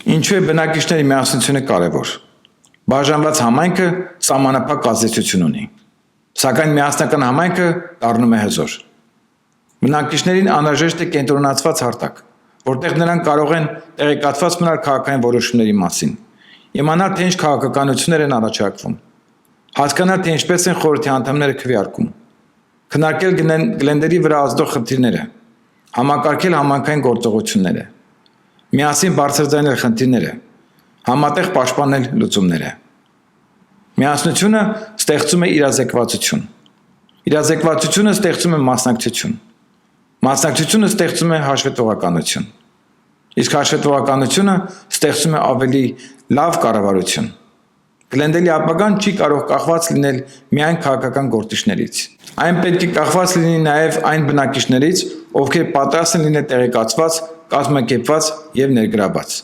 Ինչու է բնակիչների միասնությունը կարևոր։ Բաժանված համայնքը սահմանափակ ազդեցություն ունի, սակայն միասնական համայնքը դառնում է հզոր։ Բնակիչներին անհրաժեշտ է կենտրոնացված հարթակ, որտեղ նրանք կարող են տեղեկատված մնալ քաղաքային որոշումների մասին, իմանալ, թե ինչ քաղաքականություններ են առաջարկվում, հասկանալ, թե ինչպես են խորհրդի անդամները քվեարկում, քննարկել գլենդերի վրա ազդող խնդիրները, համակարգել համայնքային գործողությունները, միասին բարձրաձայնել խնդիրները, համատեղ պաշտպանել լուծումները։ Միասնությունը ստեղծում է իրազեկվածություն։ Իրազեկվածությունը ստեղծում է մասնակցություն։ Մասնակցությունը ստեղծում է հաշվետվողականություն։ Իսկ հաշվետվողականությունը ստեղծում է ավելի լավ կառավարություն։ Գլենդելի ապագան չի կարող կախված լինել միայն քաղաքական գործիչներից։ Այն պետք է կախված լինի նաև այն բնակիչներից, ովքեր պատրաստ են լինել տեղեկացված, կազմակերպված և ներգրաված։